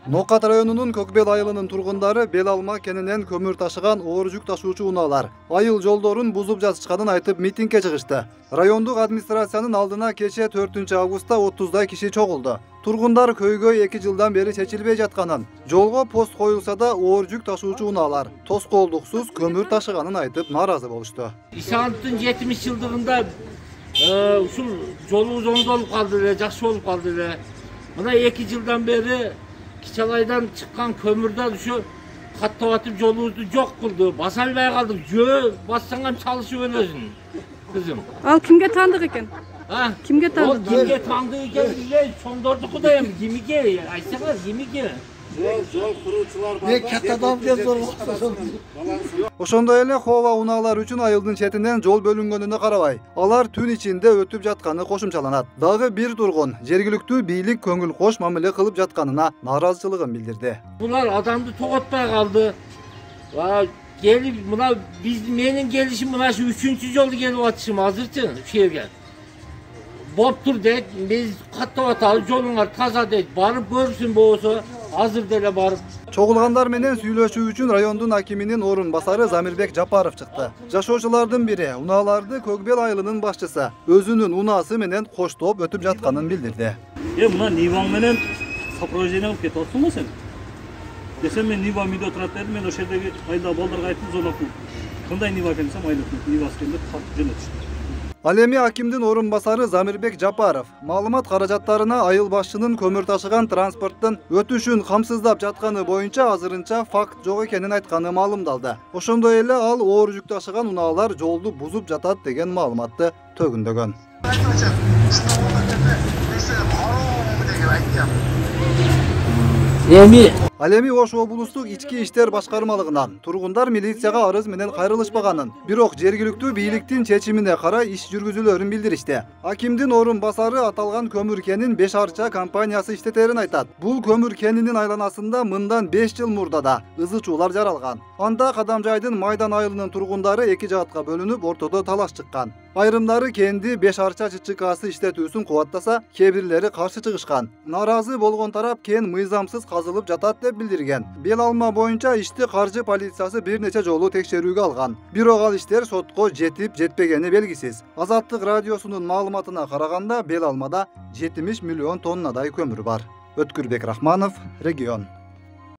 Ноқат районунун Көкбел айылынын тургундары бел алма кенинен көмүр ташыган оор жүк ташуучу унаалар айыл жолдорун бузуп жатышканын айтып митингге чыгышты. Райондук администрациянын алдына кече 4 августта 30дай киши чогулду. Тургундар көйгөй 2 жылдан бери чечилбей жатканын, жолго пост коюлса да оор жүк ташуучу унаалар тоскоолдуксуз көмүр ташыганын айтып нааразы болушту. İşanıt'ın 70 yıldığında ушул жолубуз оңдолуп калды эле, жакшы болуп калды эле. Мына 2 жылдан бери Кичалайдан чыккан көмүрдө ушу каттап атып жолубузду жок кылды. Баса албай калдык. Жөө бассаң ham чалышып өлөсүң. Кызым. Ал кимге таандык экен? Кимге таандык? Ол кимге таандык экен? Чоңдордуку да эми кимге? Айтсаңар кимге? Жол куруучулар бар. Ошондой эле Хова унаалар үчүн айылдын четинен жол бөлүнгөнүнө карабай, алар түн ичинде өтүп жатканы кошумчаланат. Дагы бир тургун жергиликтүү бийлик көңүл кош мамиле кылып жатканына нааразычылыгын билдирди. Булар адамды тоготпай калды. Gelip buna menin gelişim buna şu 3. joldu gelip atışım hazırçı şehirge. Boptur deyip biz katta atalım jolunlar taza deyip barıp görsün bolsa hazır dele barıp. Чогулгандар менен сүйлөшүү үчүн райондун акиминин орун басары Замирбек Жапаров чыкты. Жашоочулардын бири унааларды Көкбел айылынын башчысы өзүнүн унаасы менен коштоп өтүп жатканын билдирди. Мына Ниваң менен сопровождение алып кетип атсың сен? Десем мен Нива миде отурат дедим, мен ошол жердеги айылда балдарга айттым, зонокун. Кандай Нива экен десем, айылдын Нивасы экен деп тартып жөнөтүштү. Ал эми акимдин орун басары Замирбек Жапаров маалымат каражаттарына айыл башчынын көмүр ташыган транспорттун өтүшүн камсыздап жатканы боюнча азырынча факт жок экенин айтканы маалымдалды. Ошондой эле ал оор жүк ташыган унаалар жолду бузуп жатат деген маалыматты төгүндөгөн. Ал эми Ош облустук ички иштер башкармалыгынан тургундар милицияга арыз менен кайрылышпаганын, бирок жергиликтүү бийликтин чечимине карай иш жүргүзүлөрүн билдиришти. Акимдин орун басары аталган көмүр кенин 5 арча компаниясы иштетерин айтат. Бул көмүр кенинин айланасында мындан 5 жыл мурда ызы чуулар жаралган. Анда Кадамжайдын Майдан айылынын тургундары 2 жаатка бөлүнүп, ортодо талаш чыккан. Айрымдары кенди 5 арча ЧЧКсы иштетүүсүн кубаттаса, кээ бирлери каршы чыгышкан. Нааразы болгон тарап кен мыйзамсыз казылып жатат деп билдирген. Бел алма боюнча ишти каржы полициясы бир нече жолу текшерүүгө алган. Бирок ал иштер сотко жетип жетпегени белгисиз. Азаттык радиосунун маалыматына караганда бел алмада 70 миллион тоннадай көмүр бар. Өткүрбек Рахманов, регион.